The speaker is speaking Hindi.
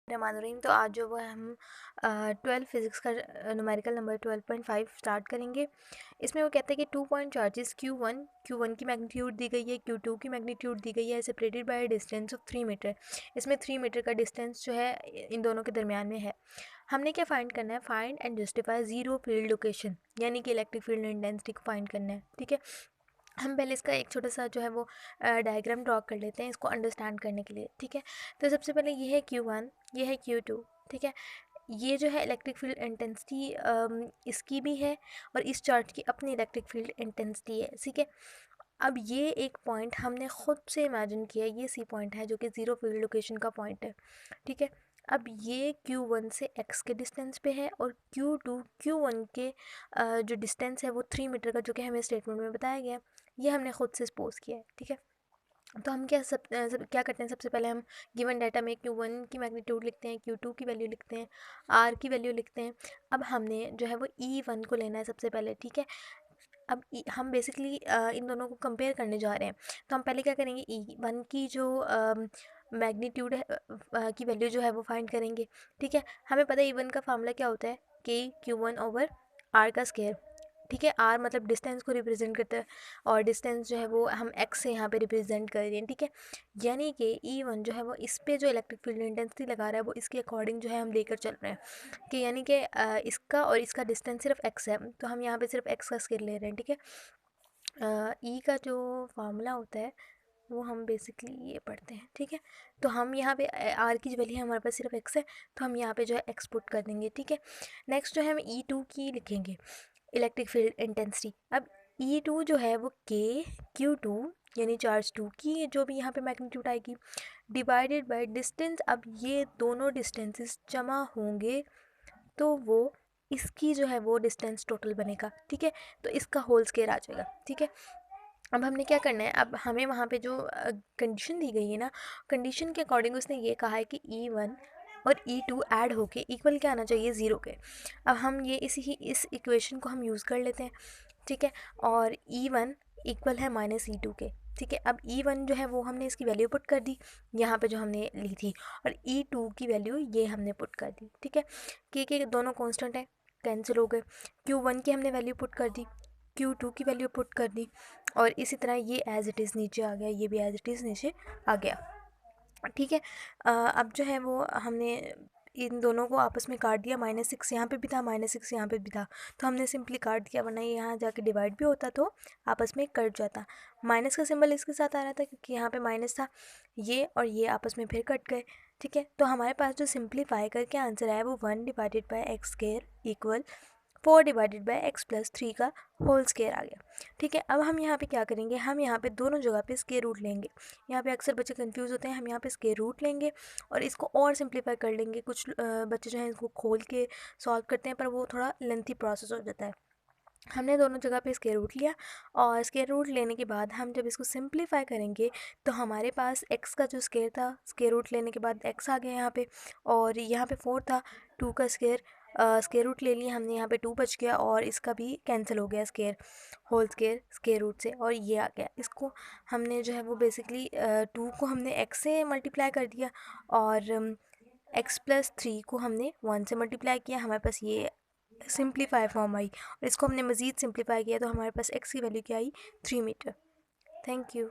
रहीम। तो आज जो वो हम 12 फिज़िक्स का न्यूमेरिकल नंबर 12.5 स्टार्ट करेंगे। इसमें वो कहते हैं कि 2 पॉइंट चार्जेस Q1 की मैग्नीट्यूड दी गई है, Q2 की मैग्नीट्यूड दी गई है, separated by distance of 3 metre. इसमें 3 मीटर का डिस्टेंस जो है इन दोनों के दरमियान में है। हमने क्या फाइंड करना है? Find and justify zero field location, यानी कि इलेक्ट्रिक फील्ड इंटेंसिटी को फाइंड करना है। ठीक है, हम पहले इसका एक छोटा सा जो है वो डायग्राम ड्रॉ कर लेते हैं इसको अंडरस्टैंड करने के लिए। ठीक है, तो सबसे पहले ये है Q1, ये है Q2। ठीक है, ये जो है इलेक्ट्रिक फील्ड इंटेंसिटी इसकी भी है और इस चार्ज की अपनी इलेक्ट्रिक फील्ड इंटेंसिटी है। ठीक है, अब ये एक पॉइंट हमने खुद से इमेजिन किया, ये सी पॉइंट है जो कि ज़ीरो फील्ड लोकेशन का पॉइंट है। ठीक है, अब ये Q1 से x के डिस्टेंस पे है और Q2 Q1 के जो डिस्टेंस है वो 3 मीटर का, जो कि हमें स्टेटमेंट में बताया गया है। ये हमने खुद से सपोज किया है। ठीक है, तो हम क्या करते हैं? सबसे पहले हम गिवन डाटा में Q1 की मैग्नीट्यूड लिखते हैं, Q2 की वैल्यू लिखते हैं, R की वैल्यू लिखते हैं। अब हमने जो है वो E1 को लेना है सबसे पहले। ठीक है, अब हम बेसिकली इन दोनों को कंपेयर करने जा रहे हैं। तो हम पहले क्या करेंगे? E1 की जो मैग्नीट्यूड है की वैल्यू जो है वो फाइंड करेंगे। ठीक है, हमें पता है E1 का फार्मूला क्या होता है कि Q1/R का स्क्वायर। ठीक है, R मतलब डिस्टेंस को रिप्रेजेंट करता है और डिस्टेंस जो है वो हम x से यहाँ पे रिप्रेजेंट कर रहे हैं। ठीक है, यानी कि E1 जो है वो इस पे जो इलेक्ट्रिक फील्ड इंटेंसिटी लगा रहा है वो इसके अकॉर्डिंग जो है हम लेकर चल रहे हैं कि यानी कि इसका और इसका डिस्टेंस सिर्फ x है, तो हम यहाँ पे सिर्फ x का स्केल ले रहे हैं। ठीक है, E का जो फार्मूला होता है वो हम बेसिकली ये पढ़ते हैं। ठीक है, तो हम यहाँ पे R की जो वैल्यू है हमारे पास सिर्फ x है, तो हम यहाँ पे जो है x पुट कर देंगे। ठीक है, नेक्स्ट जो है हम E2 की लिखेंगे, इलेक्ट्रिक फील्ड इंटेंसिटी। अब E2 जो है वो K Q2 यानी चार्ज 2 की जो भी यहाँ पे मैग्नीट्यूड आएगी डिवाइडेड बाय डिस्टेंस। अब ये दोनों डिस्टेंसेस जमा होंगे तो वो इसकी जो है वो डिस्टेंस टोटल बनेगा। ठीक है, तो इसका होल स्क्वायर आ जाएगा। ठीक है, अब हमने क्या करना है? अब हमें वहाँ पे जो कंडीशन दी गई है ना, कंडीशन के अकॉर्डिंग उसने ये कहा है कि E1 और E2 ऐड होके इक्वल क्या आना चाहिए? ज़ीरो के। अब हम ये इस इक्वेशन को हम यूज़ कर लेते हैं। ठीक है, और E1 इक्वल है -E2 के। ठीक है, अब E1 जो है वो हमने इसकी वैल्यू पुट कर दी यहाँ पे जो हमने ली थी, और E2 की वैल्यू ये हमने पुट कर दी। ठीक है, के दोनों कांस्टेंट है, कैंसिल हो गए। Q1 की हमने वैल्यू पुट कर दी, Q2 की वैल्यू पुट कर दी, और इसी तरह ये एज इट इज़ नीचे आ गया, ये भी एज इट इज़ नीचे आ गया। ठीक है, अब जो है वो हमने इन दोनों को आपस में काट दिया। -6 यहाँ पे भी था, -6 यहाँ पे भी था, तो हमने सिंपली काट दिया, वरना ये यहाँ जाके डिवाइड भी होता तो आपस में कट जाता। माइनस का सिंबल इसके साथ आ रहा था क्योंकि यहाँ पे माइनस था, ये और ये आपस में फिर कट गए। ठीक है, तो हमारे पास जो सिंप्लीफाई करके आंसर आया वो 1/x² इक्वल 4/x+3 का होल स्क्वायर आ गया। ठीक है, अब हम यहाँ पे क्या करेंगे? हम यहाँ पे दोनों जगह पे स्क्वायर रूट लेंगे। यहाँ पे अक्सर बच्चे कंफ्यूज होते हैं, हम यहाँ पे स्क्वायर रूट लेंगे और इसको और सिंप्लीफाई कर लेंगे। कुछ बच्चे जो हैं इसको खोल के सॉल्व करते हैं, पर वो थोड़ा लेंथी प्रोसेस हो जाता है। हमने दोनों जगह पे स्क्वायर रूट लिया, और स्क्वायर रूट लेने के बाद हम जब इसको सिंप्लीफाई करेंगे तो हमारे पास x का जो स्क्वायर था, स्क्वायर रूट लेने के बाद x आ गया यहाँ पे, और यहाँ पे 4 था, 2 का स्क्वायर रूट ले लिया हमने, यहाँ पे 2 बच गया और इसका भी कैंसिल हो गया स्क्वायर, होल स्क्वायर रूट से, और ये आ गया। इसको हमने जो है वो बेसिकली 2 को हमने x से मल्टीप्लाई कर दिया और x+3 को हमने 1 से मल्टीप्लाई किया, हमारे पास ये सिंप्लीफाई फॉर्म आई, और इसको हमने मज़ीद सिंप्लीफाई किया तो हमारे पास x की वैल्यू क्या आई? 3 मीटर। Thank you.